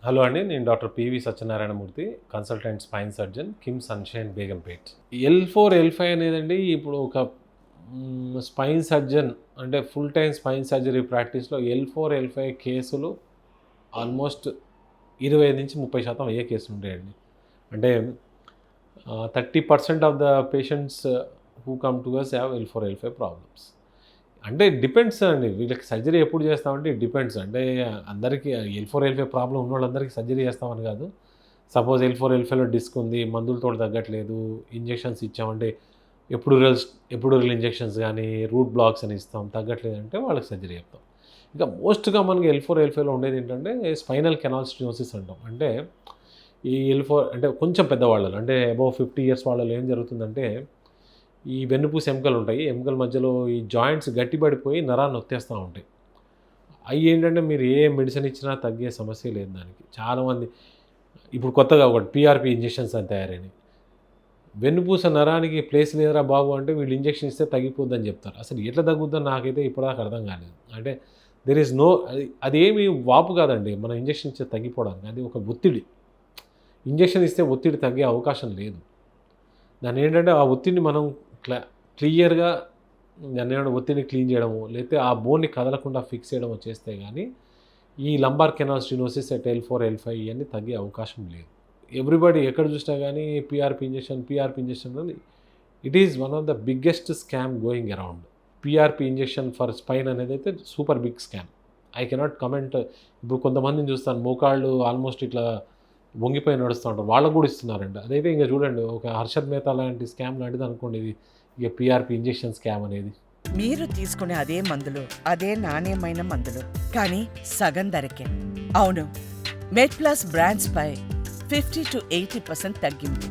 Hello అండి. నేను doctor P V Satyanarayanamurthy, consultant spine surgeon, KIMS Sunshine Begumpet. L4, L5 అనేదండి ఇప్పుడు ఒక స్పైన్ సర్జన్ అంటే ఫుల్ టైమ్ స్పైన్ సర్జరీ ప్రాక్టీస్‌లో L4, L5 కేసులు ఆల్మోస్ట్ 25-30% అయ్యే కేసులుంటాయండి. అంటే 30% of the patients who come to us have L4, L5 problems. అంటే డిపెండ్స్ అండి. వీళ్ళకి సర్జరీ ఎప్పుడు చేస్తామంటే ఇట్ డిపెండ్స్. అంటే అందరికీ L4, L5 ప్రాబ్లమ్ ఉన్నోళ్ళందరికీ సర్జరీ చేస్తామని కాదు. సపోజ్ L4, L5లో డిస్క్ ఉంది. మందులతోటి తగ్గట్లేదు. ఇంజెక్షన్స్ ఇచ్చామంటే ఎపిడ్యూరల్స్ ఎపిడ్యూరల్ ఇంజెక్షన్స్ గానీ, రూట్ బ్లాక్స్ అని ఇస్తాం. తగ్గట్లేదంటే వాళ్ళకి సర్జరీ చెప్తాం. ఇంకా మోస్ట్ కామన్‌గా L4, L5లో ఉండేదేంటంటే స్పైనల్ కెనాల్ స్టెనోసిస్ అంటాం. అంటే ఈ L4 అంటే కొంచెం పెద్దవాళ్ళలో అంటే అబోవ్ 50 ఇయర్స్ వాళ్ళలో ఏం జరుగుతుందంటే ఈ వెన్నుపూస ఎముకలుంటాయి. ఎముకల మధ్యలో ఈ జాయింట్స్ గట్టిపడిపోయి నరాన్ని నొక్కేస్తా ఉంటాయి. అయ్యేంటంటే మీరు ఏ మెడిసిన్ ఇచ్చినా తగ్గే సమస్య లేదు దానికి. చాలామంది ఇప్పుడు కొత్తగా ఒకటి పీఆర్‌పీ ఇంజెక్షన్స్ అని తయారైనయి. వెన్నుపూస నరానికి ప్లేస్ లేదురా బాబు అంటే వీళ్ళు ఇంజెక్షన్ ఇస్తే తగ్గిపోద్దని చెప్తారు. అసలు ఎట్లా తగ్గుద్దని నాకైతే ఇప్పటిదాకా అర్థం కాలేదు. అంటే దేర్ ఈస్ నో అదేమి వాపు కాదండి. మనం ఇంజెక్షన్ ఇస్తే తగ్గిపోవడానికి. అది ఒక ఒత్తిడి. ఇంజెక్షన్ ఇస్తే ఒత్తిడి తగ్గే అవకాశం లేదు. దాన్నేంటంటే ఆ ఒత్తిడిని మనం క్లియర్‌గా దాన్నేమన్నా ఒత్తిడిని క్లీన్ చేయడమో, లేతే ఆ బోన్‌ని కదలకుండా ఫిక్స్ చేయడమో చేస్తే గానీ, ఈ lumbar canal stenosis at L4, L5 ఇయన్నీ తగ్గే అవకాశం లేదు. ఎవ్రీబడీ ఎక్కడ చూసినా గానీ పీఆర్‌పీ ఇంజెక్షన్ అని it is one of the biggest scam going around. PRP injection for spine అనేదైతే super big scam. I cannot comment. ఇప్పుడు కొంతమందిని చూస్తాను మోకాళ్ళు ఆల్మోస్ట్ ఇట్లా వంగిపోయి నడుస్తా ఉంటారు. వాళ్ళకి గూడా ఇస్తున్నారంట. అదైతే ఇంక చూడండి ఒక హర్షద్ మెహతా లాంటి స్కామ్ లాంటిదనుకోండి ఇది. ఇక పీఆర్‌పీ ఇంజెక్షన్ స్కామ్ అనేది. మీరు తీసుకునే అదే మందులు, అదే నాణ్యమైన మందులు, కానీ సగం ధరకే. అవును, మెడ్ ప్లస్ బ్రాండ్స్ పై 50-80% తగ్గింపు.